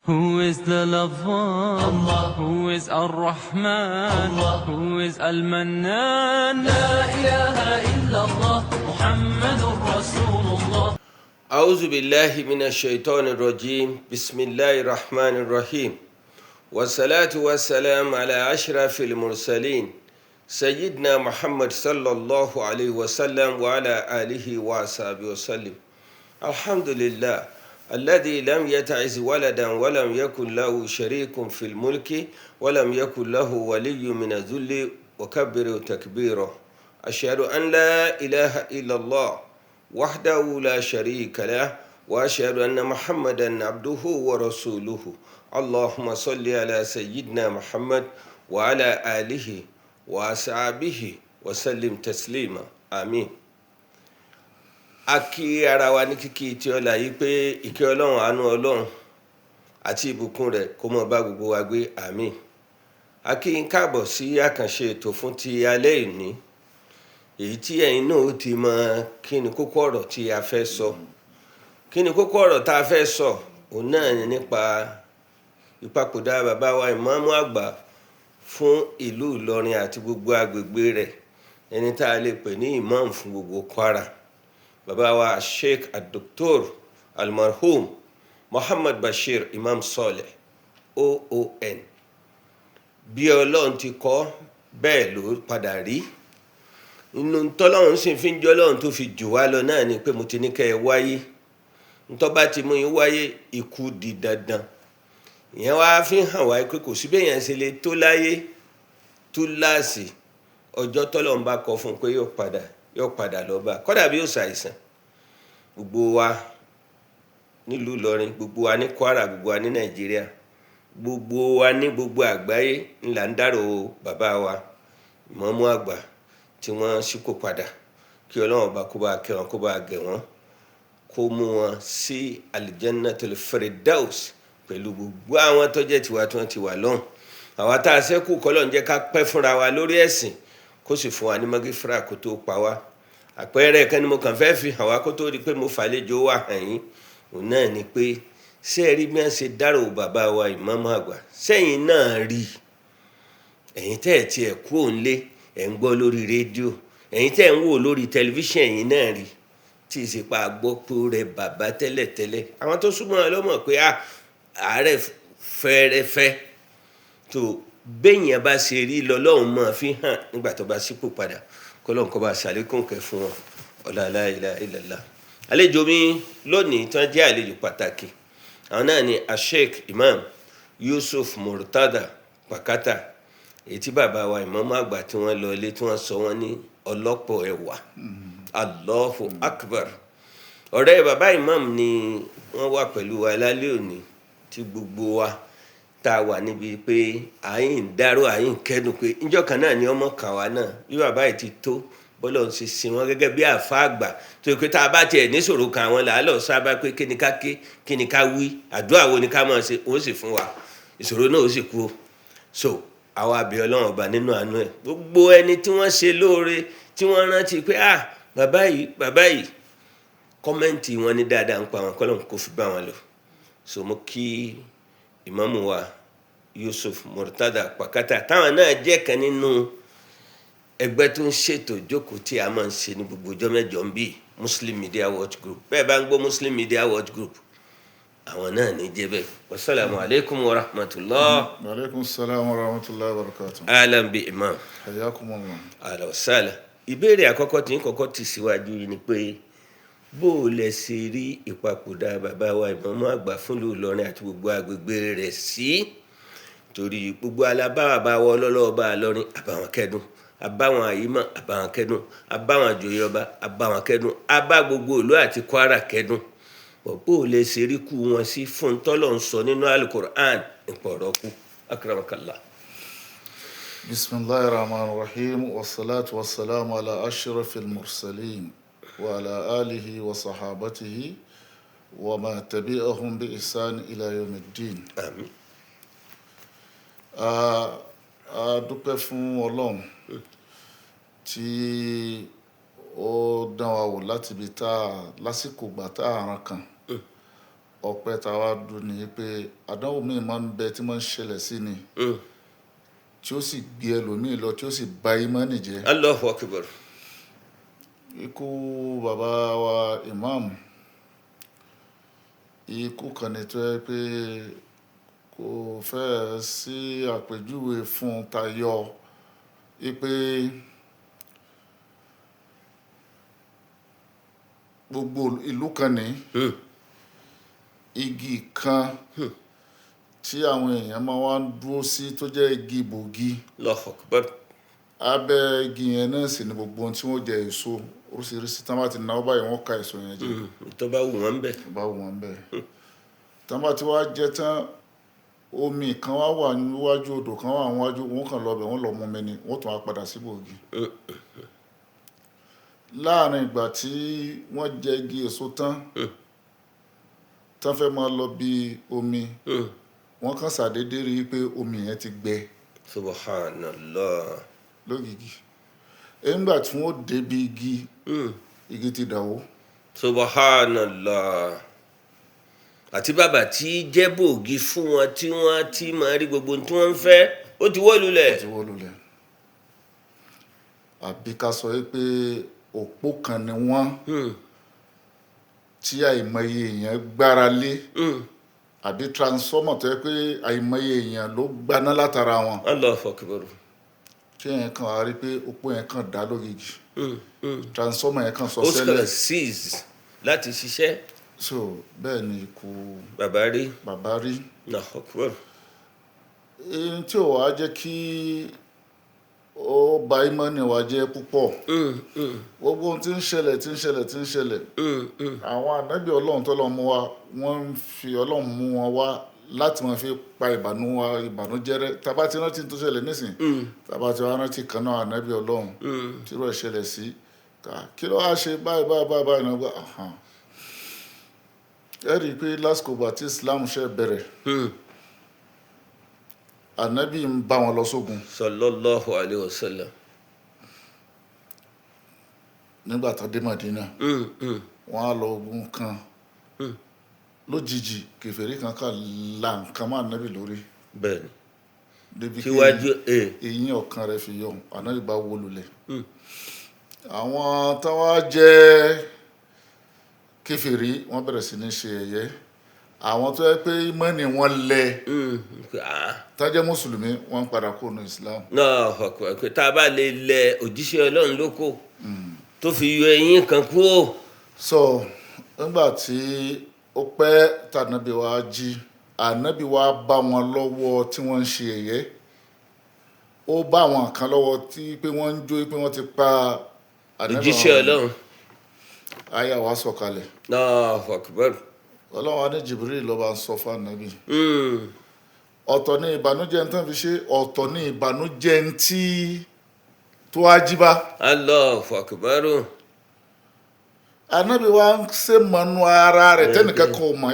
Who is the lover? Allah. Who is Ar-Rahman? Allah. Who is Al-Mannan? La ilaha illallah Muhammadur Rasulullah. أعوذ بالله من الشيطان الرجيم بسم الله الرحمن الرحيم والصلاة والسلام على أشرف المرسلين سيدنا محمد صلى الله عليه وسلم وعلى آله وصحبه وسلم الحمد لله الذي لم يتعز ولدا ولم يكن له شريك في الملك ولم يكن له ولي من الذل وكبر تكبيره أشهد أن لا إله إلا الله وحده لا شريك له وأشهد أن محمدا عبده ورسوله اللهم صل على سيدنا محمد وعلى آله وأصحابه وسلم تسليما آمين. A kí ara wa ní kíkí tí ọlá yìí pé ìkẹ́ Ọlọ́run àánú Ọlọ́run àti ìbùkún rẹ̀ kó mọ́ bá gbogbo wa gbé àmín. A kí yín káàbọ̀ sí àkànṣe ètò fún ti alẹ́ ìní èyí tí ẹ̀yin náà ó ti mọ kí ni kókó ọ̀rọ̀ tí a fẹ́ sọ. Kí ni kókó ọ̀rọ̀ tá a fẹ́ sọ? Òun náà ni nípa ìpapòdà bàbá wa ìmáàmù àgbà fún ìlú Ìlọrin àti gbogbo agbègbè rẹ̀, ẹni tá a lè pè ní ìmáàmù fún gbogbo Kwara. Bàbá wa Sheikh Dr. Almarhum Muhammad Bashir Imam Saleh OON. Bí Ọlọ́run ti kọ bẹ́ẹ̀ ló padà rí. Inú tọ́lọ́run sì fi ń jọ́ Ọlọ́run tó fi jù wá lọ náà ni pé mo ti ní kẹ́ ẹ wáyé. Ntọ́ bá ti mú yín wáyé, ikú di dandan. Ìyẹn wá fi hàn wá pé kò sí béèyàn ṣe lè tó láyé túláàsì ọjọ́ tọ́lọ́run bá kọ fún un pé yóò padà lọ bá. Kódà bí ó ṣàìsàn. Gbogbo wa nílùú Ìlọrin, gbogbo wa ní Kwara, gbogbo wa ní Nàìjíríà, gbogbo wa ní gbogbo àgbáyé ńlá ń dárò bàbá wa ìmáàmù àgbà tí wọ́n ṣíkò padà. Kí Ọlọ́run bá kó bá kẹ́ wọn, kó bá gẹ̀ wọ́n, kó mú wọn sí Aljannatul Firdaus pẹ̀lú gbogbo àwọn tó jẹ́ tiwa tí wọ́n ti wà lọ́hùn. Àwa tá a ṣẹ́kù k'Ọlọ́run jẹ́ ká pẹ́ fúnra wa lórí ẹ̀sìn, kó sì fún wa ní magífírà kó tó pa wá. Àpẹẹrẹ kan ni mo kàn fẹ́ fi hàn wá kó tó di pé mo fàlejò wà hàn yín. Òun náà ni pé ṣé ẹ rí bí wọ́n ṣe dárò bàbá wa ìmáàmù àgbà? Sẹ́yìn náà rí. Ẹ̀yin tẹ́ ẹ̀ tiẹ̀ kú òǹlé, ẹ̀ ń gbọ́ lórí rédíò, ẹ̀yin tẹ́ ẹ̀ ń wò lórí tẹlifíṣàn, ẹ̀yin náà rí. Tí ìsìnkú àgbọ̀ pé ó rẹ bàbá tẹ́lẹ̀tẹ́lẹ̀. Àwọn tó súnmọ́ ẹ lọ́mọ̀ pé àárẹ̀ fẹ́rẹ́fẹ́ tó béèyàn bá ṣe rí lọ́lọ́run máa fi hàn nígbà tó bá sípò padà. Kọ́lọ́run kó bá ṣàlékún kẹ́ fún wọn. Ọlá la ilaha illallah. Àlejò mi lónìí tí wọ́n jẹ́ àlejò pàtàkì, àwọn náà ni Sheikh Imam Yusuf Murtada Pakata, èyí tí bàbá wa ìmáàmù àgbà tí wọ́n lọ ilé tí wọ́n sọ wọ́n ní ọlọ́pọ̀ ẹwà. Allahu Akbar. Ọ̀rẹ́ bàbá imam ni wọ́n wà pẹ̀lú wa lálẹ́ òní tí gbogbo wa tá a wà níbi pé àyìn dárò àyìn kẹ́dùn pé níjọ́ kan náà ni ọmọ kan wa náà bí bàbá yìí ti tó bọ́lọ̀ ń ṣe sin wọn gẹ́gẹ́ bí àfa àgbà tó yẹ pé tá a bá tiẹ̀ níṣòro kan àwọn làálọ̀ sábà pé kí ni ká ké kí ni ká wí àdúrà wo ni ká máa ṣe òun sì fún wa ìṣòro náà ó sì kú o. So àwa àbí Ọlọ́run ọba nínú àánú ẹ̀ gbogbo ẹni tí wọ́n ṣe lóore tí wọ́n rántí pé bàbá yìí kọ́mẹ́ǹtì wọn ní dáadáa ń pa àwọn kọ́lọ́n kó fi bá wọn lò. So mo kí ìmáàmù wa Yusuf Murtada Pakata táwọn náà jẹ́ kan nínú ẹgbẹ́ tó ń ṣètò ìjókòó tí a máa ń ṣe ní gbogbo ọjọ́ mẹ́jọ ń bí Muslim Media Watch Group. Bẹ́ẹ̀ bá ń gbọ́ Muslim Media Watch Group, àwọn náà ní jẹ́ bẹ́ẹ̀. Wasalaamu alaikum wa rahmatullah. Wa alaikum salam wa rahmatullahi wa barakatuh. Alam bi imam. Hayyakumullah. Ahlan wa sahlan. Ìbéèrè àkọ́kọ́ tí ń kọ́kọ́ tì síwájú yìí ni pé bó o lẹ ṣe rí ìpapòdà bàbá wa ìmáàmù àgbà fúnlùú Ìlọrin àti gbogbo agbègbè rẹ̀ sí? Torí gbogbo alábàbà wa ọlọ́lọ́ọ̀bá Ìlọrin àbàwọn kẹ́dùn, àbáwọn àyímọ̀ àbàwọn kẹ́dùn, àbáwọn àjòyè ọba àbàwọn kẹ́dùn, àbá gbogbo ìlú àti Kwara kẹ́dùn. Bó o lẹ ṣe rí kú wọn sí fún tọ́lọ̀ ń sọ nínú Al-Qur'an ìpọ̀rọ̀ kú. Akramakallah. Bismillahir Rahmanir Rahim. Wassalatu wassalamu ala ashrafil mursalin wa ala alihi wa sahabatihi wa ma tabi'ahum bi ihsan ila yawmiddin. Àmín. A dúpẹ́ fún Ọlọ́run tí ó dán wa wò láti ibi lásìkò gbà tá àrùn kan ọpẹ́ tá a wá dùn ní pé àdánwò míì máa ń bẹ tí máa ń ṣẹlẹ̀ sí ni tí ó sì gbé ẹlòmíì lọ tí ó sì bà ìmánì jẹ́. Allahu Akbar. Ikú bàbá wa imam ikú kan ní tó yẹ pé kò fẹ́ sí àpèjúwe fún tayọ pé gbogbo ìlú kan ní igi kan tí àwọn èèyàn máa wá ń dúró sí tó jẹ́ igi bògì. Allahu Akbar. Abẹ́ igi yẹn náà sì ni gbogbo ohun tí wọ́n jẹ èso oríṣiríṣi tí wọ́n bá ti náwó báyìí wọ́n ka èso yẹn jẹ. tó bá wù wọ́n bẹ̀. tó bá wù wọ́n bẹ̀. tí wọ́n bá ti wá jẹ tán omi kan wá wà níwájú odò kan wà níwájú wọn kàn lọ bẹ̀ wọ́n lọ mú mi ni wọ́n tún wá padà sí bògì. láàrin ìgbà tí wọ́n jẹ igi èso tán tán fẹ́ máa lọ bí omi wọ́n kàn ṣàdédé rí i pé omi yẹn ti gbẹ. Subhanallah. lógìgì nígbà tí wọ́n débi igi ti dàwó. Subhanallah. àti bàbá tí jẹ́ bògì fún wọn tí wọ́n ti máa rí gbogbo tí wọ́n ń fẹ́ ó ti wó lulẹ̀. àbí ká sọ pé òpó kan ni wọ́n tí àìmọye èèyàn gbára lé àbí transformer tó yẹ pé àìmọye èèyàn ló gbaná látara wọn. Allahu Akbar. kí èèyàn kan wá rí pé òpó yẹn kan dá lógìgì transformer yẹn kan sọ ó sẹ́lẹ̀. sọ seize láti ṣiṣẹ́. so bẹ́ẹ̀ ni ikú bàbá rí. Allahu Akbar. èyí tí ò wá jẹ́ kí ó bà ìmánì wa jẹ́ púpọ̀ gbogbo ohun tí ń ṣẹlẹ̀ àwọn ànábì ọlọ́run tó lọ́ọ́ mú wa wọ́n ń fi ọlọ́run mú wọn wá láti máa fi pa ìbànújẹ́ rẹ́ tàbá ti rántí tó ṣẹlẹ̀ nísìn tàbá ti wá rántí kan náà ànábì ọlọ́run tí ó ṣẹlẹ̀ sí kí ló wá ṣe báyìí náà gbà ẹ rí i pé lásìkò gbà tí Islam ṣe bẹ̀rẹ̀ ànábì ń bá wọn lọ sógun. Sallallahu alayhi wa sallam. nígbà tó dé Madina wọn á lọ ogun kan lójijì kèfèrí kan la nǹkan mọ́ ànábì lórí. bẹ́ẹ̀ni. débi síwájú eyín ọ̀kan rẹ̀ fi yọ ànábì bá wó lulẹ̀. àwọn táwa jẹ́ kèfèrí wọ́n bẹ̀rẹ̀ sí ní ṣe ẹ̀yẹ àwọn tó yẹ pé ìmánì wọn lẹ tájẹ́ mùsùlùmí wọ́n padà kó nu Islam. náà pé tá a bá lè lẹ òjíṣẹ́ Ọlọ́run lóko tó fi yọ eyín kan kúrò. so nígbà tí ó pẹ́ tànàbí wa jí ànábì wa bá wọn lọ́wọ́ tí wọ́n ń ṣe ẹ̀yẹ ó bá àwọn kan lọ́wọ́ tí pé wọ́n ń jó pé wọ́n ti pa òjíṣẹ́ Ọlọ́run. àyà wa sọ̀kalẹ̀. Allahu Akbar. Ọlọ́run wa ní Jibril ló bá ń sọ fún ànábì. ọ̀tọ̀ ní ìbànújẹ́ ní tán fi ṣe ọ̀tọ̀ ní ìbànújẹ́ ní tí tó wá jí bá. Allahu Akbar. ànábì wa ń ṣe mọ̀nú ara rẹ̀ tẹ́nìkan kan ò mọ̀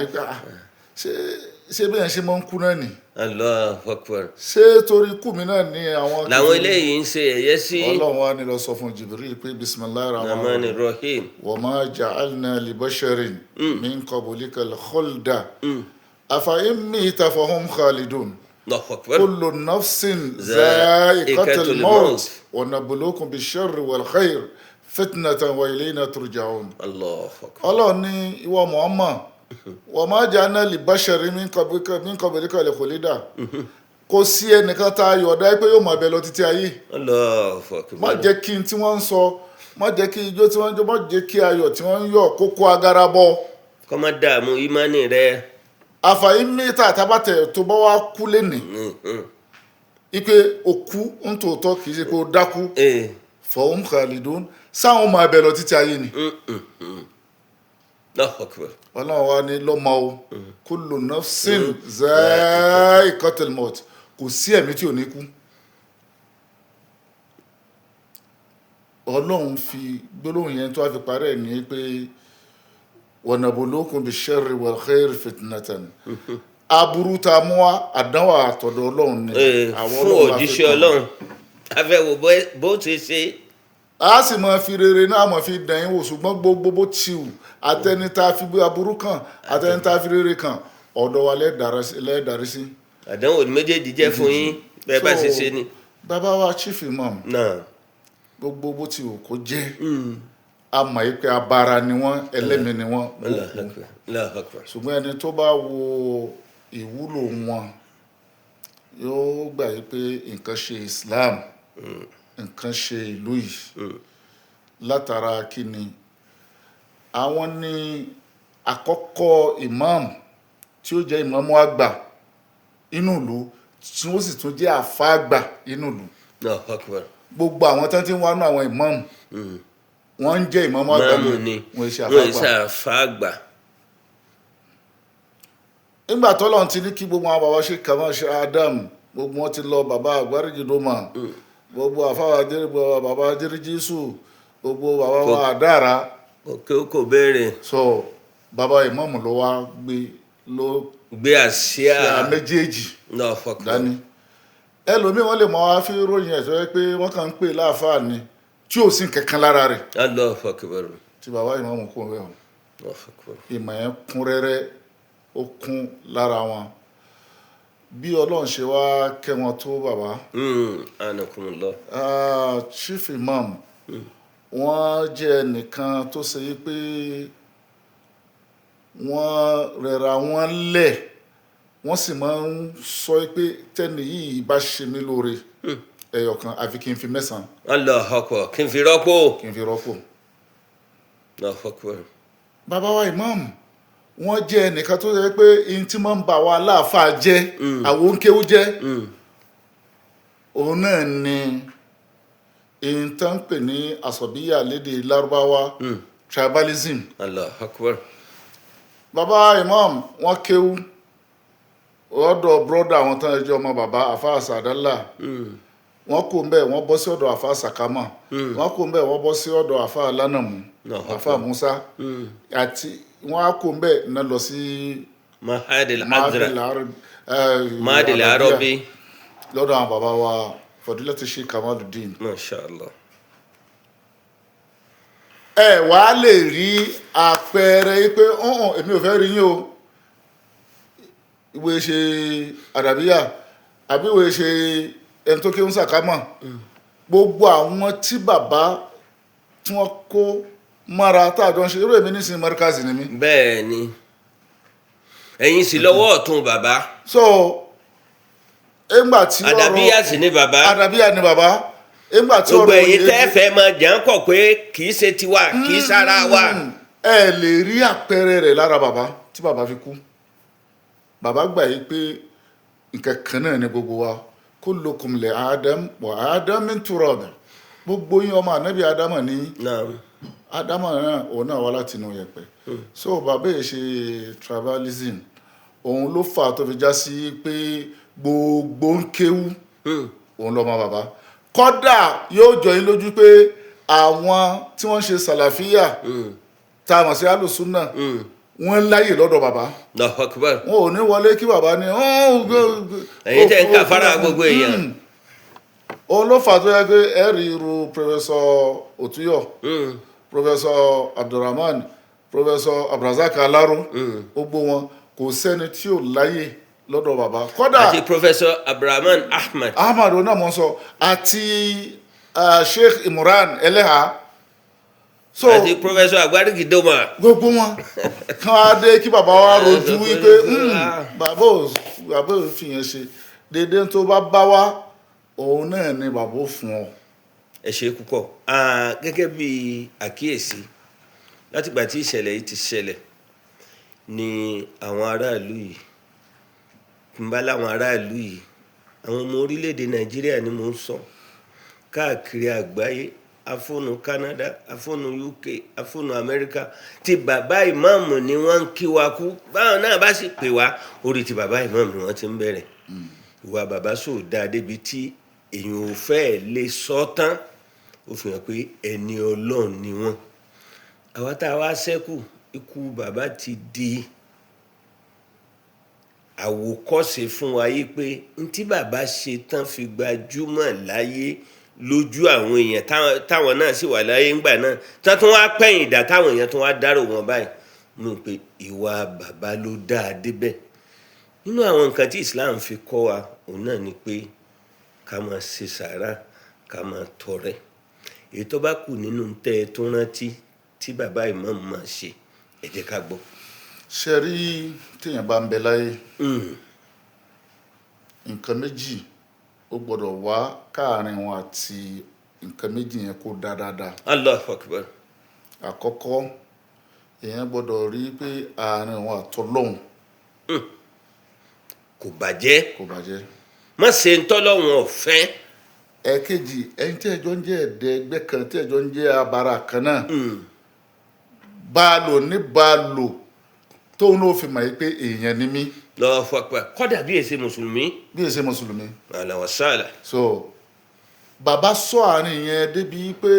ṣé bí yẹn ṣe máa ń kú náà nì. Allahu Akbar. ṣé torí kú mi náà ni àwọn. làwọn eléyìí ń ṣe ẹ̀yẹ sí. Ọlọ́run wa ni lọ sọ fún Jibril pé bisimilahi rahmani rahim. wa ma ja'alna li basharin min qablika al-khulda afa in mita fahum khalidun. Allahu Akbar. kullu nafsin za'iqatul maut wa nabluukum bish-sharri wal khair fitnatan wa ilayna turja'un. Allahu Akbar. Ọlọ́run ní ìwọ Muhammad wa ma ja'alna li basharin min qablika al-khulda kò sí ẹnìkan tá a yọ̀ọ̀dá pé yóò máa bẹ lọ títí ayé. Allahu Akbar. má jẹ́ kí n tí wọ́n ń sọ má jẹ́ kí ijó tí wọ́n ń jó má jẹ́ kí ayọ̀ tí wọ́n ń yọ̀ kókó agara bọ́. kọ́ má dààmú ìmánì rẹ. àfàyí mẹ́ta àtàbàtẹ̀ tó bá wá kú lẹ́nìí ipe òkú ń tòótọ́ kì í ṣe pé ó dákú fahum khalidun sáwọn máa bẹ lọ títí ayé ni. Allahu Akbar. Ọlọ́run wa ní lọ́mọ o kullu nafsin za'iqatul maut kò sí ẹ̀mí tí ò ní kú. Ọlọ́run fi gbólóhùn yẹn tó a fi parẹ́ ní pé wa nabluukum bish-sharri wal khairi fitnatan. aburú ta mú wa àdánwò àtọ̀dọ̀ Ọlọ́run ni. fún òjíṣẹ́ Ọlọ́run afẹ́wò bó ti ṣe. a sì máa fi rere náà máa fi dẹ̀yìn wò ṣùgbọ́n gbogbo bó ti wù àtẹni tá a fi aburú kàn àtẹni tá a fi rere kàn ọ̀dọ̀ wa lẹ́ẹ̀darí sí. àdánwò méjèèjì jẹ́ fún yín bẹ́ẹ̀ bá ṣe ṣe ni. bàbá wa chief imam náà gbogbo bó ti wù kó jẹ́ a mọ̀ yìí pé abara ni wọ́n ẹlẹ́mìí ni wọ́n ṣùgbọ́n ẹni tó bá wo ìwúlò wọn yóò gbà yìí pé nǹkan ṣe Islam nǹkan ṣe ìlú yìí látara kíni àwọn ní àkọ́kọ́ imam tí ó jẹ́ ìmámù àgbà inú ìlú tí wọ́n sì tún jẹ́ àfá àgbà inú ìlú gbogbo àwọn tán tí ń wánú àwọn imam wọ́n ń jẹ́ ìmámù àgbà wọ́n ṣe àfá àgbà. nígbà tọ́lọ́run ti ní kí gbogbo àwọn bàbá ṣe kàmá ṣe Adam gbogbo wọn ti lọ bàbá Àgbáríjìdómà gbogbo àfáwà bàbá Jẹ́rìjísù gbogbo bàbá wa Àdára kò béèrè. so bàbá ìmáàmù ló wá gbé àsíá méjèèjì dání ẹlòmíì wọ́n lè mọ wá fi ròyìn ẹ̀ tó yẹ pé wọ́n kàn ń pè láàfáà ni tí ò sí kankan lára rẹ̀ tí bàbá ìmáàmù kò rẹ̀ hàn ìmọ̀ yẹn kún rẹ́rẹ́ ó kún lára wọn bí Ọlọ́run ṣe wá kẹ́ wọn tó bàbá chief imam wọ́n jẹ́ ẹnìkan tó ṣe yí pé wọ́n rẹra wọn lẹ̀ wọ́n sì máa ń sọ pé tẹ́ni yìí bá ṣe mí lóore ẹyọkan àfi kí n fi 9. Allahu kí n fi rọ́pò. bàbá wa imam wọ́n jẹ́ ẹnìkan tó yẹ pé in tí máa ń bà wá láàfáà jẹ́ àwọn òǹkéwú jẹ́ òun náà ni in tó ń pè ní àsọ̀bíyà lédè lárúbáwá tribalism. Allahu Akbar. bàbá imam wọ́n kéwú ọ̀dọ̀ brọ́dà àwọn tán ẹjọ́ ọmọ bàbá àfáà sàdálà wọ́n kò ń bẹ̀ wọ́n bọ́ sí ọ̀dọ̀ àfáà sàkámà wọ́n kò ń bẹ̀ wọ́n bọ́ sí ọ̀dọ̀ àfáà lánàmú àfáà musa àti wọ́n á kò ń bẹ̀ náà lọ sí mahadil arabi lọ́dọ̀ àwọn bàbá wa Fadilatu Sheikh Kamaluddin. Masha Allah. ẹ wà á lè rí àpẹẹrẹ pé èmi ò fẹ́ rí yín o ìwé ṣe àdàbíyà àbí ìwé ṣe ẹni tó kéwọ́n sàkámọ̀ gbogbo àwọn tí bàbá tí wọ́n kó mọ́ra táàjọ ń ṣe irú èmi nísìnyí mọ́ríkàsì ni mí. bẹ́ẹ̀ ni ẹ̀yin sì lọ́wọ́ ọ̀tún bàbá. so ẹgbà tí ọ̀rọ̀ àdàbíyà sì ni bàbá. àdàbíyà ni bàbá ẹgbà tí ọ̀rọ̀ gbogbo ẹ̀yin tẹ́ fẹ́ máa jẹ́ ń kọ̀ pé kì í ṣe tiwa kì í sára wa. ẹ lè rí àpẹẹrẹ rẹ̀ lára bàbá tí bàbá fi kú bàbá gbà yí pé nǹkan kan náà ni gbogbo wa kullukum li Adam wa Adam min turab gbogbo yín ọmọ ànábì Ádámà ní Ádámà náà òun náà wá láti inú yẹ̀pẹ̀ so bàbá yìí ṣe tribalism òun ló fà tó fi já sí pé gbogbo ń kéwú òun lọ́mọ bàbá kódà yóò jọ yín lójú pé àwọn tí wọ́n ṣe sàlàfíà tá a mọ̀ sí alùsùnà wọ́n láyè lọ́dọ̀ bàbá wọn ò ní wọlé kí bàbá ní ẹ̀yin tẹ́ ń kà fara gbogbo èèyàn. olófà tó yẹ pé ẹ̀rí irú pírọfẹ́sọ̀ Òtúyọ̀ pírọfẹ́sọ̀ Abdulrahman pírọfẹ́sọ̀ Abdulrazak Alaro gbogbo wọn kò sẹ́ni tí ò láyè lọ́dọ̀ bàbá kódà àti pírọfẹ́sọ̀ Abdulrahman Ahmad oná mọ́ sọ àti Sheikh Imran Eleha so àti pírọfẹ́sọ̀ Àgbáríjìdómà gbogbo wọn kan á dé kí bàbá wa rojú wípé bàbá ò fi yẹn ṣe dédé tó bá wá òun náà ni bàbá ò fún ọ. ẹ ṣe púpọ̀ gẹ́gẹ́ bí àkíyèsí látìgbà tí ìṣẹ̀lẹ̀ yìí ti ṣẹlẹ̀ ni àwọn aráàlú yìí ń bá láwọn aráàlú yìí àwọn ọmọ orílẹ̀-èdè Nàìjíríà ni mò ń sọ káàkiri àgbáyé afóònù Canada afóònù UK afóònù Amẹ́ríkà tí bàbá ìmáàmù ni wọ́n ń kí wa kú báwọn náà bá sì pè wá orí ti bàbá ìmáàmù ni wọ́n ti ń bẹ̀rẹ̀ ìwà bàbá sòdá débi tí èèyàn ò fẹ́ lè sọ tán ó fi hàn pé ẹni Ọlọ́run ni wọ́n àwa tá a wá ṣẹ́kù ikú bàbá ti di àwòkọ́ṣe fún wa yí pé ntí bàbá ṣe tán fi gbajúmọ̀ láyé lójú àwọn èèyàn táwọn náà sì wà láyé ńgbà náà tán tún wá pẹ̀yìn dà táwọn èèyàn tún wá dárò wọn báyìí mo pé ìwà bàbá ló dáa débẹ̀. Nínú àwọn nǹkan tí Islam fi kọ́ wa òun náà ni pé ká máa ṣe sàárà ká máa tọrẹ. Èyí tó bá kù nínú tẹ́ ẹ tó rántí tí bàbá ìmáàmù máa ṣe ẹ jẹ́ ká gbọ́. ṣe rí téèyàn bá ń bẹ láyé nǹkan méjì ó gbọ́dọ̀ wá káàrin wọn àti nǹkan méjì yẹn kó dá dáadáa. Allahu Akbar. àkọ́kọ́ èèyàn gbọ́dọ̀ rí pé àárín wọn àtọlọ́hun kò bàjẹ́ kò bàjẹ́. má ṣe ń tọ́lọ́hun ọ̀fẹ́. ẹ̀ẹ̀kejì ẹni tí ẹjọ́ ń jẹ́ ẹ̀dẹ́ ẹgbẹ́ kan tí ẹjọ́ ń jẹ́ abara kan náà bá a lò ní bá a lò tóun náà fi mọ̀ yí pé èèyàn ni mí. Allahu Akbar. kọ́dà bí èsè mùsùlùmí. bí èsè mùsùlùmí. Allahu wasala. so bàbá sọ àárín yẹn débi pé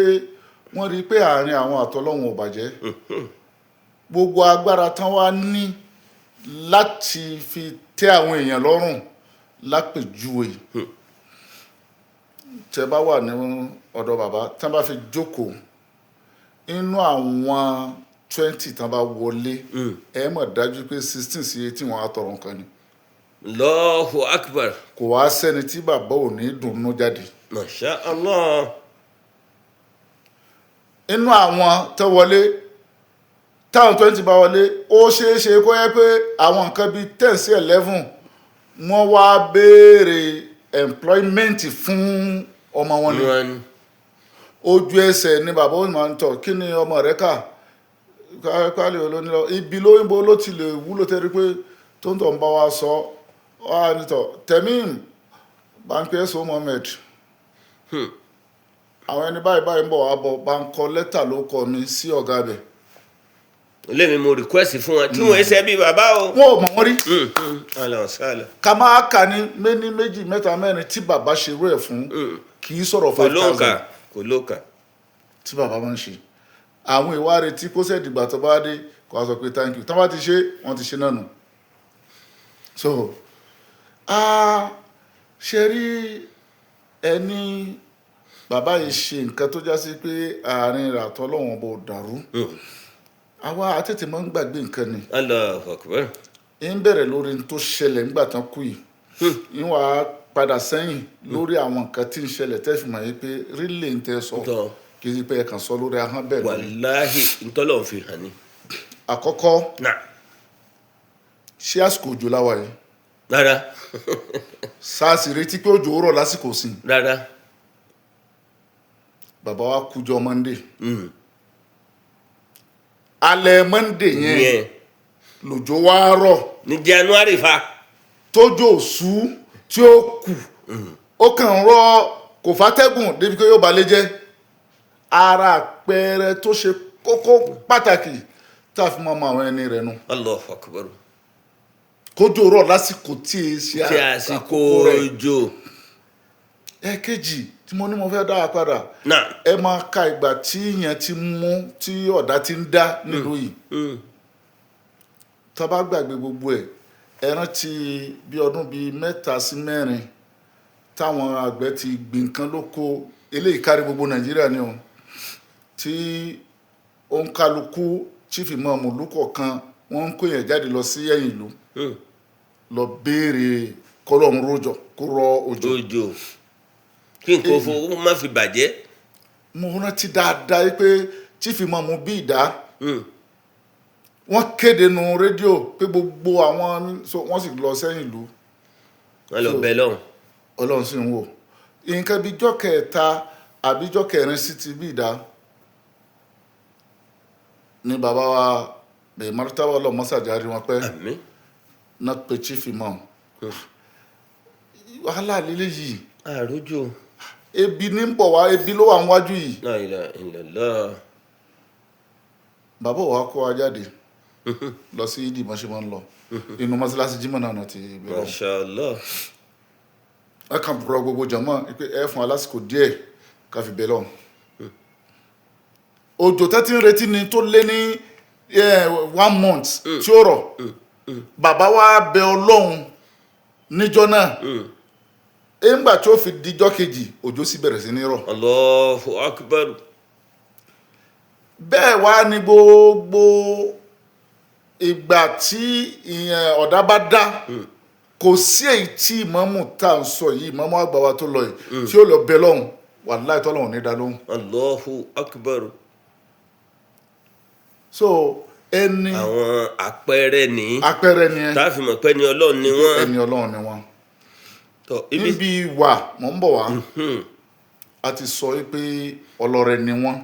wọ́n rí i pé àárín àwọn àtọlọ́hun ò bàjẹ́ gbogbo agbára tán wá ní láti fi tẹ́ àwọn èèyàn lọ́rùn lápèjúwe tẹ́ bá wà ní ọ̀dọ̀ bàbá tán bá fi jókòó inú àwọn 20 tán bá wọlé ẹ mọ̀ dájú pé 16 sí 18 wọn á tọrọ nǹkan ni. Allahu Akbar. kò wá sẹ́ni tí bàbá ò ní dùnnú jáde. Masha Allah. inú àwọn tó wọlé táwọn 20 bá wọlé ó ṣeé ṣe kó yẹ pé àwọn nǹkan bíi 10 sí 11 wọ́n wá béèrè employment fún ọmọ wọn ni ojú ẹsẹ̀ ni bàbá òun máa ń tọ̀ kí ni ọmọ rẹ̀ kà kálí olónílọ ibi lóyìnbó ló ti lè wúlò tẹ́rí pé tó ń tọ̀ ń bá wa sọ wá nítọ̀ Temim Banque So Mohammed àwọn ẹni báyìí ń bọ̀ wá bọ̀ bá ń kọ lẹ́tà ló kọ mi sí ọ̀gá bẹ̀. lèmi mo request fún wọn tí wọn ṣe bí bàbá o. wọn ò mọ̀ wọ́n rí. alhamdulilayi. ká máa kà ní méní méjì mẹ́ta mẹ́rin tí bàbá ṣe rú ẹ̀ fún kì í sọ̀rọ̀ 5,000 kò lóǹkà tí bàbá máa ń ṣe. àwọn ìwà retí kó sẹ́ dìgbà tó bá dé kó a sọ pé thank you tó bá ti ṣe wọ́n ti ṣe náà nù. so ṣe rí ẹni bàbá yìí ṣe nǹkan tó já sí pé àárín rẹ̀ àtọlọ́hun bò dàrú àwa àtètè máa ń gbàgbé nǹkan ni. Allahu Akbar. ń bẹ̀rẹ̀ lórí tó ṣẹlẹ̀ nígbà tán kú yìí ń wà á padà sẹ́yìn lórí àwọn nǹkan tí ń ṣẹlẹ̀ tẹ́ fi mọ̀ yìí pé rílẹ̀ ń tẹ́ sọ kì í pé ẹ kàn sọ lórí ahọ́n bẹ́ẹ̀ lórí. wàláhì ntọ́lọ̀ fi hàn ní. àkọ́kọ́ ṣé àsìkò òjò láwa yìí. rárá. SARS retí pé òjò rọ̀ lásìkò sí. rárá. bàbá wa kújọ Monday. alẹ́ Monday yẹn lòjò wá rọ̀. ní January fa. tójò sú tí ó kù ó kàn ń rọ̀ kò fàtẹ́gùn débi pé yóò balẹ̀ jẹ́ ara àpẹẹrẹ tó ṣe kókó pàtàkì tá a fi mọ́ àwọn ẹni rẹ̀ nu. Allahu Akbar. kójò rọ̀ lásìkò tí e ṣe àsìkò òjò. ẹ̀kejì tí mo ní mo fẹ́ dá a padà ẹ máa ka ìgbà tí yẹn ti mú tí ọ̀dá ti ń dá nílùú yìí tá a bá gbàgbé gbogbo ẹ̀ ẹ rántí bí ọdún bíi 3 sí 4 táwọn àgbẹ̀ ti gbìn nǹkan lóko eléyìí kárí gbogbo Nàìjíríà ni o tí òǹkálukú chief imam olùkọ̀ọ̀kan wọ́n ń kó yẹn jáde lọ sí ẹ̀yìn ìlú lọ béèrè kọ́lọ́run rọ̀jò kó rọ òjò kí n kò fowó má fi bàjẹ́. mo rántí dáadáa pé chief imam bí ìdá wọ́n kéde nu rédíò pé gbogbo àwọn wọ́n sì lọ sẹ́yìn ìlú. wọ́n lọ bẹ̀ lọ́hùn. Ọlọ́run sì ń wò nǹkan bíi jọ́ kẹta àbí jọ́ kẹrin sí ti bí ìdá ni bàbá wa bẹ̀rẹ̀ mọ́tàwá lọ mọ́sàjáde wọn pẹ́ náà pé chief imam wàhálà lílé yìí. àròjò. ebi ní ń bọ̀ wá ebi ló wà níwájú yìí. La ilaha illallah. bàbá wa kó wa jáde lọ sí ìdí mọ́ṣẹ́ máa ń lọ inú mọ́ṣáláṣí Jímọ̀ náà ti bẹ̀rẹ̀. Masha Allah. ẹ kàn bọ̀rọ̀ gbogbo jàmọ́ pé ẹ fún alásìkò díẹ̀ ká fi bẹ̀ lọ. òjò tẹ́tí ń retí ni tó lé ní 1 month tí ó rọ̀ bàbá wa bẹ̀ Ọlọ́run níjọ́ náà nígbà tó fi dijọ́ kejì òjò sì bẹ̀rẹ̀ sí ní rọ̀. Allahu akbar. bẹ́ẹ̀ wá ní gbogbo ìgbà tí ìyẹn ọ̀dá bá dá kò sí èyí tí ìmámù tá à ń sọ yìí ìmámù àgbà wa tó lọ yìí tí ó lọ bẹ lọ́hùn wàláhì tọ́lọ́hùn ní dá lóhùn. Allahu akbar. so ẹni àwọn àpẹẹrẹ ní ni ẹ táàfin mọ̀ pé ní ọlọ́run ni wọ́n. ẹni ọlọ́run ni wọ́n. Tọ́, níbi ìwà mọ̀ ń bọ̀ wá a ti sọ pé ọlọ́rẹ ni wọ́n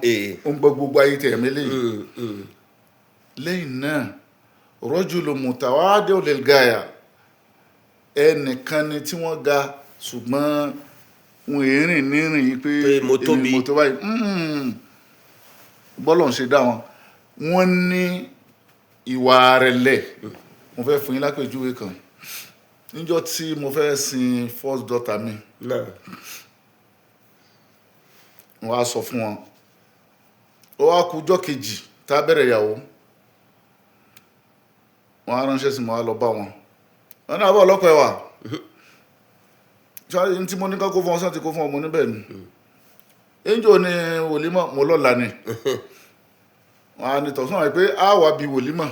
ó ń gbọ́ gbogbo ayé tẹ̀ mí lẹ́yìn náà rajulu mutawadi'u lil gaya ẹnìkan ni tí wọ́n ga ṣùgbọ́n wọn èrìn nírìn yìí pé mo tóbi mo tó báyìí bọ́lọ̀ ń ṣe dá wọn wọ́n ní ìwà rẹ̀lẹ̀ mo fẹ́ fún yín lápèjúwe kan níjọ́ tí mo fẹ́ sin first daughter mi náà wọ́n á sọ fún wọn ó wá kújọ́ kejì tá a bẹ̀rẹ̀ ìyàwó wọ́n á ránṣẹ́ sí mi wá lọ bá wọn wọ́n náà bọ́ ọlọ́pàá ẹ̀wà ṣáà tí mo ní ká kó fún ọ sáà ti kó fún ọmọ níbẹ̀ ni ẹnjọ́ ni wòlímọ̀ mo lọ́la ni wọ́n á ní tọ̀sán wáyé pé á wà bí wòlímọ̀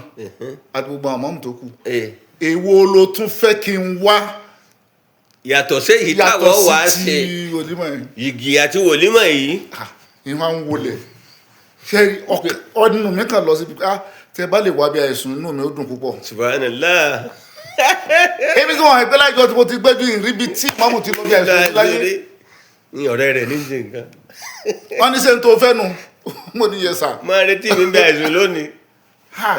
àti gbogbo àwọn mọ́mù tó kù èwo ló tún fẹ́ kí n wá yàtọ̀ sí èyí táwọn wà á ṣe yìgì àti wòlímọ̀ yìí. ìwọ̀n ń wọlé ṣe ọdún mi kàn lọ síbi tẹ bá lè wá bí àìsùn inú mi ó dùn púpọ̀. Subhanallah. èmi tí wọn ìpínlẹ̀ ìjọ tí mo ti gbẹ́jú ìríbi tí mọ́mù ti lọ bí àìsùn láyé. ní ọ̀rẹ́ rẹ̀ ní ṣe nǹkan. wọ́n ní sẹ́ni tó fẹ́ nu mo ní yẹ sà. máa retí mi bí àìsùn lónìí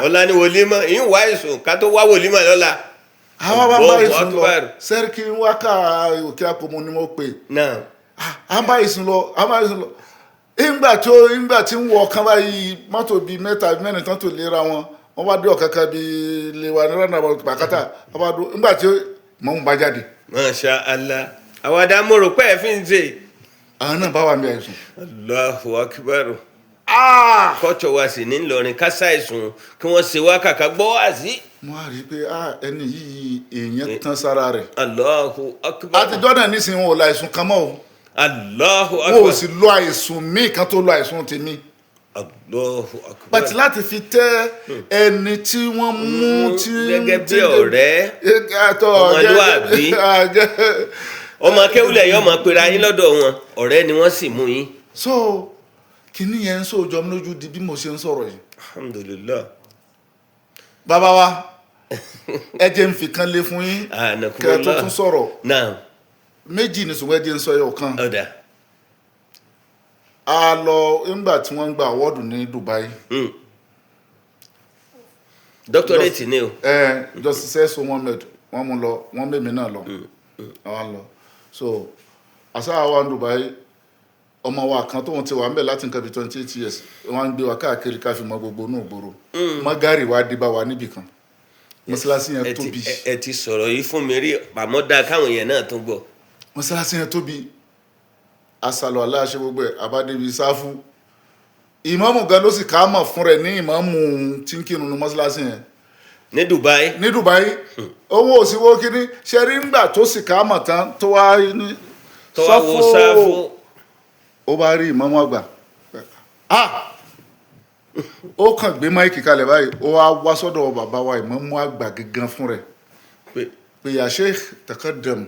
ọ̀la ni wòlímọ̀ ìyún wá àìsùn ká tó wá wòlímọ̀ lọ́la. àwọn bá bá ìsùn lọ sẹ́ríkì wákà òkè àpòmù ni mo pè. à ń bá ìsùn lọ ìgbà tí ń wọ ọ̀kan báyìí mọ́tò bíi mẹ́ta mẹ́rin tán tó lera wọn wọ́n bá dé ọ̀kankan bíi lèwa ní rẹ́nà pàkátà ìgbà tí mọ̀ ń bá jáde. Masha Allah àwọn adámọ̀rò pẹ́ fi ń ṣe. àwọn náà bá wà ní àìsùn. Allahu akbar. kọ́tọ̀ wa sì ní Ìlọrin kásá ìsùn kí wọ́n ṣe wá kàkà gbọ́ wá sí. mo á rí i pé ẹni yìí èèyàn tán sára rẹ̀. Allahu akbar. àtijọ́ náà nísìnyí wọn ò la àìsùn kan mọ́ o. Allahu akbar. wọn ò sì lo àìsùn míì kan tó lo àìsùn tèmi. Allahu akbar. bàtí láti fi tẹ ẹni tí wọ́n mú tí. gẹ́gẹ́ bí ọ̀rẹ́ ọmọlúwàbí ọmọ akéwìlẹ̀ yóò máa pera yín lọ́dọ̀ wọn ọ̀rẹ́ ni wọ́n sì mú yín. so kìíní yẹn ń sọ mi lójú di bí mo ṣe ń sọ̀rọ̀ yìí. Alhamdulillah. bàbá wa ẹ jẹ́ n fi kan lé fún yín kẹ́ ẹ tó tún sọ̀rọ̀. méjì ní ṣùgbọ́n ẹ jẹ́ ń sọ yọ kan. a lọ nígbà tí wọ́n ń gba àwọ́dù ní Dubai. doctorate ni o. Justice So Mohammed wọ́n mú lọ wọ́n mẹ́mi náà lọ. àwọn lọ so àṣà wa ní Dubai ọmọ wa kan tóun ti wà ń bẹ̀ láti nǹkan bí 28 years wọ́n ń gbé wa káàkiri ká fi mọ gbogbo inú ìgboro mọ́gàrì wa dé bá wa níbì kan mọ́sálásí yẹn tóbi. ẹ ti sọ̀rọ̀ yìí fún mi rí àmọ́ dáa káwọn yẹn náà tún gbọ́. mọ́sálásí yẹn tóbi asàlọ̀ aláṣẹ gbogbo ẹ̀ abádébí sáfù ìmáàmù gan ló sì ká mọ̀ fún rẹ̀ ní ìmáàmù tí ń kírun ní mọ́sálásí yẹn. ní Dubai. ní Dubai owó òsínwó kínní ṣe rí ńgbà tó sì ká mọ̀ tán tó wá ní sáfù ó bá rí ìmáàmù àgbà ó kàn gbé máìkì kalẹ̀ báyìí ó wá sọ́dọ̀ bàbá wa ìmáàmù àgbà gangan fún rẹ̀ pé ya Sheikh taqaddam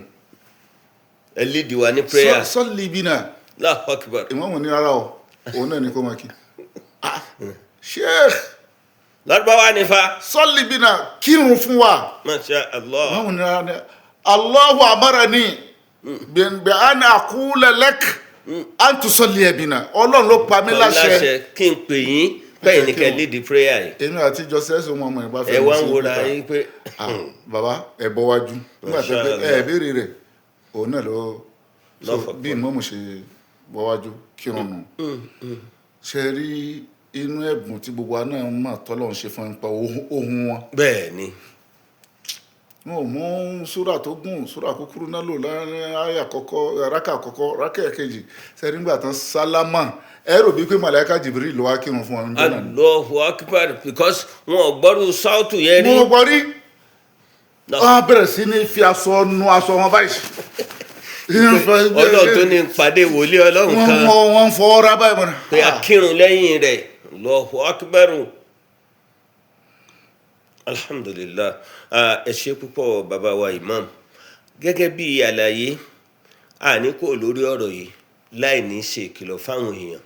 ẹ lead wa ní prayer. salli bina. Allahu akbar. ìmáàmù ní rárá o òun náà ní kó máa kí. Sheikh lọ́dọ̀báwá ní fa. salli bina kírun fún wa. Masha Allah. ìmáàmù ní rárá ní Allahu amarani bi an aqula lak an tusalli bina ọlọ́run ló pa mí láṣẹ kí n pè yín bẹ́ẹ̀ ni kẹ́ lead prayer yìí. èmi àti Justice So Mohammed ìbá fẹ́ ẹ wá ń wòra yín pé. bàbá ẹ bọ́ wájú nígbà tó ẹ béèrè rẹ̀ òun náà lọ bí ìmọ̀ọ́mù ṣe bọ́ wájú kírun nù ṣe rí inú ẹ̀bùn tí gbogbo àná mọ̀ tọ́lọ́run ṣe fún nípa ohun wọn. bẹ́ẹ̀ ni. wọn ò mú súrà tó gùn súrà kúkúrú náà lò láàrin àyà àkọ́kọ́ rákà àkọ́kọ́ rákà ẹ̀kejì ṣe rí nígbà tán sálámà ẹ rò bí pé màláíkà Jibril ló wá kírun fún wọn. Allahu akbar because wọn ò gbọ́dọ̀ sáùtù yẹn rí. wọn ò gbọ́ rí. wọ́n bẹ̀rẹ̀ sí ní fi aṣọ nu aṣọ wọn báyìí. ọlọ́run tó ní pàdé wòlíì ọlọ́run kan wọ́n fọwọ́ ra báyìí mọ́ra. pé akírun lẹ́yìn rẹ̀ Allahu akbar. Alhamdulillah. Ẹ ṣé púpọ̀ bàbá wa imam, gẹ́gẹ́ bí àlàyé àní kò lórí ọ̀rọ̀ yìí láì ní ṣe ìkìlọ̀ fáwọn èèyàn.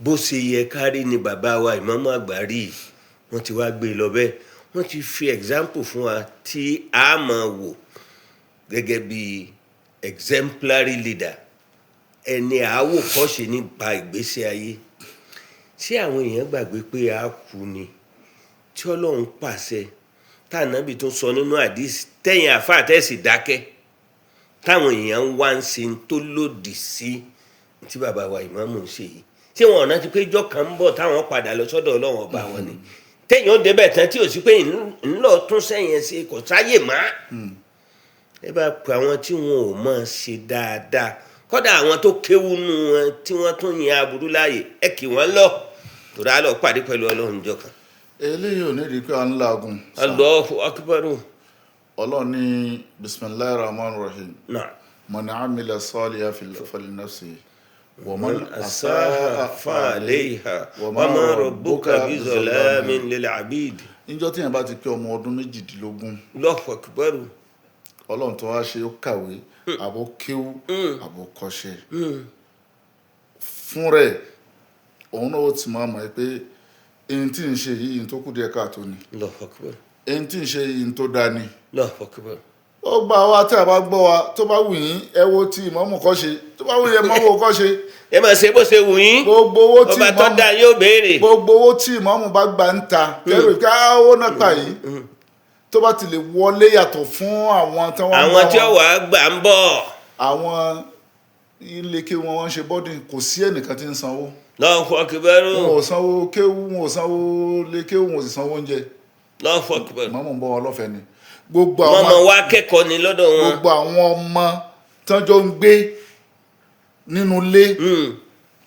Bó ṣe yẹ kárí ni bàbá wa ìmáàmù àgbà rí, wọ́n ti wá gbé lọ bẹ́ẹ̀, wọ́n ti fi example fún wa tí a máa wò gẹ́gẹ́ bí exemplary leader, ẹni àwòkọ́ṣe nípa ìgbésí ayé. Ṣé àwọn èèyàn gbàgbé pé a kú ni tí Ọlọ́run pàṣẹ tànàbí tó sọ nínú àdìsí tẹ̀yìn àfáà tẹ̀sí dákẹ́ táwọn èèyàn ń wá ń ṣe tó lòdì sí tí bàbá wa ìmáàmù ń ṣe yìí? Ṣé wọn ọ̀nà ti pé ìjọ kan ń bọ̀ táwọn padà lọ sọ́dọ̀ Ọlọ́run ọba wọn ni? Tẹ̀yìn ó débẹ̀ tán tí ò sí pé ńlọ tún sẹ́yìn ṣe kò sáyè má. Ẹ bá pe àwọn tí wọn ò mọ̀ ṣe dáadáa, kódà àwọn tó kéwú nù wọn tí wọ́n tún yin aburú láàyè, ẹ kì wọ́n lọ torí a lọ pàdé pẹ̀lú Ọlọ́run jọ kan. Eléyìí ò ní rí pé à ń laagun. Allahu akbar. Ọlọ́run ní bismillahir rahmanir rahim. Náà. Man amila salihan falinafsihi wa man asa'a fa'alayha wa ma rabbuka bizalamin lil abid. Níjọ́ tí yẹn bá ti pé ọmọ ọdún 18, Allahu akbar. Ọlọ́run tó wá ṣe ó kàwé àbó kéwú àbó kọ́ṣẹ́ fún rẹ̀, òun náà ó ti máa mọ̀ pé èyí tí ń ṣe yìí tó kù díẹ̀ káàtó ni, Allahu akbar. èyí tí ń ṣe yìí tó dáa ni. Allahu akbar. Ó gbà wá tí a bá gbọ́ wa, tó bá wù yín ẹ wo tí ìmáàmù kọ́ ṣe, tó bá wù yín ẹ mọ́ wo kọ́ ṣe. Ẹ máa ṣe bó ṣe wù yín, gbogbo owó tí ọba tó dá yóò béèrè. gbogbo owó tí ìmáàmù bá gbà ń ta kẹrù ká owó náà pa yìí, tó bá ti lè wọlé yàtọ̀ fún àwọn tí wọ́n àwọn tí ó wà á gbà ń bọ̀. àwọn ilé kí wọ́n ṣe bọ́dìn, kò sí ẹnìkan tí ń sanwó. Allahu akbar. Wọn ò sanwó kéwú, wọn ò sanwó lé kéwú, wọn ò sì sanwó oúnjẹ. Allahu akbar. ìmáàmù ń bọ́ wọn lọ́fẹ̀ẹ́ ni. Gbogbo wọ́n àwọn máa wá kẹ́kọ̀ọ́ ní lọ́dọ̀ wọn. gbogbo àwọn ọmọ tọ́jọ́ ń gbé nínú ilé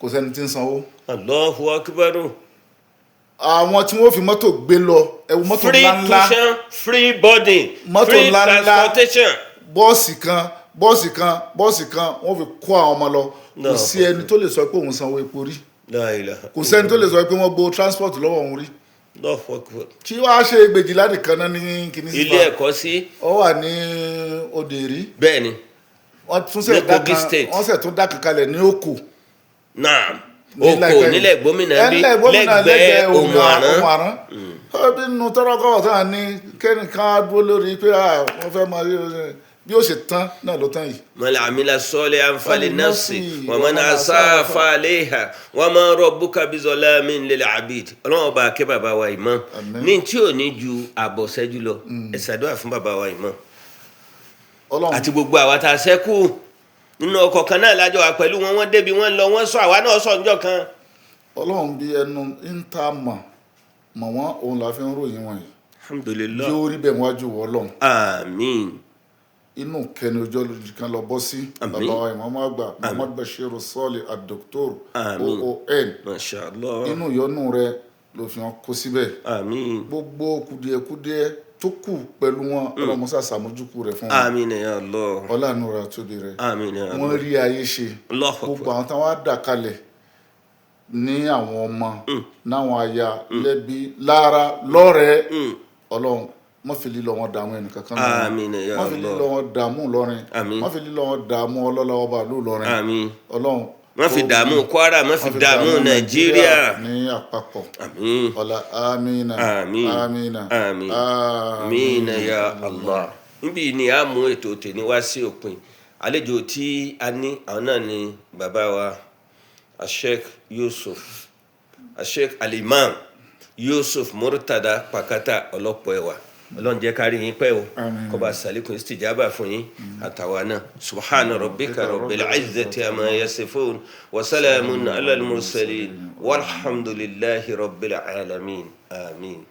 kò sẹ́ni tí ń sanwó. Allahu akbar. àwọn tí wọ́n fi mọ́tò gbé lọ, ẹ̀wù mọ́tò free ńláńlá, tuition, free boarding, mọ́tò free ńláńlá, transportation. bọ́ọ̀sì kan wọ́n fi kó àwọn ọmọ lọ. Kò sí ẹni tó lè sọ pé òun sanwó epo rí, La ilaha. kò sẹ́ni tó lè sọ pé wọ́n gbowó transport lọ́wọ́ òun rí. Allahu akbar. Kí wàá ṣe gbèjìlá nìkan náà ní kìíní sí ilé ẹ̀kọ́ sí. ọ wà ní Òdèrí, bẹ́ẹ̀ ni. wọ́n tún Ní Kogi State. wọ́n sẹ̀ tún dá kankalẹ̀ ní Òkò. Naam. Oko nílẹ̀ gómìnà bí lẹ́gbẹ̀ẹ́ Òmù Àrán. Bí nínú tọ́rọ́kọ́ ọ̀tá ní kẹ́nìkan dúró lórí pé wọ́n fẹ́ máa bí ó ṣe tán náà ló tán yìí. Man amila salihan falinafsi wa man asaa fa'alayha wa ma rabbuka bizalamin lil abid. Ọlọ́run ọba akẹ́ bàbá wa imam ní tí ò ní ju àbọ̀ ṣẹ́jú lọ, ẹ ṣàdúrà fún bàbá wa imam àti gbogbo àwa tá a ṣẹ́kù nínú ọkọ̀ kan náà lájọ wà pẹ̀lú wọn. Wọ́n débi wọ́n lọ, wọ́n sọ àwa náà sọ níjọ́ kan. Ọlọ́run bí ẹnu ń ta mọ̀ wọ́n, òun la fi ń ròyìn wọn yìí. Alhamdulillah. yóò rí bẹ́ẹ̀ wájú wọ́ Ọlọ́run. Àmín. Inú kẹni ojú ọlọ́dún kan lọ bọ́ sí bàbá wa ìmáàmù àgbà Muhammad Bashir Sọ́ọ̀lì ad-Doctor OON. Masha Allah. Inú ìyọ́nú rẹ ló fi hàn kó síbẹ̀. Àmín. Gbogbo kùdìẹ̀kùdìẹ̀ tó kù pẹ̀lú wọn ọlọ́mọsá sàmójúkú rẹ̀ fún wọn. Àmín ya Allah. ọlànà rẹ̀ àtòdì rẹ̀. Àmín ya Allah. wọ́n rí ayé ṣe. Allahu Akbar. gbogbo àwọn táwọn á dà kalẹ̀ ní àwọn ọmọ náwọn aya lẹ́bí lára lọ́rẹ̀ẹ́ Ọlọ́run má fi lílọ wọn dààmú ẹnìkankan lọ́rùn. Àmín ya má fi Allah. lílọ wọn dààmú lọ́rin. Àmín. má fi lílọ wọn dààmú ọlọ́lá ọba ìlú lọ́rin. Àmín. Ọlọ́run má fi dààmú Kwara, má fi dààmú Nàìjíríà. ní àpapọ̀. Àmín. ọlá amínà. Àmín. amínà. Àmín. Àmín ya Allah. Níbi ni a mú ètò tèmi wá sí òpin. Àlejò tí a ní àwọn náà ni bàbá wa Sheikh Yusuf, Sheikh Al-Imam Yusuf Murtada Pakata ọlọ́pọ̀ ẹ̀wà. Ọlọ́run jẹ́ kárí yín pẹ́ o, kó bá ṣàlékún istijaba fún yín àtàwa náà. Subhana rabbika rabbil izzati amma yasifun wa salamun ala al-mursalin walhamdulillahi rabbil alamin. Amin.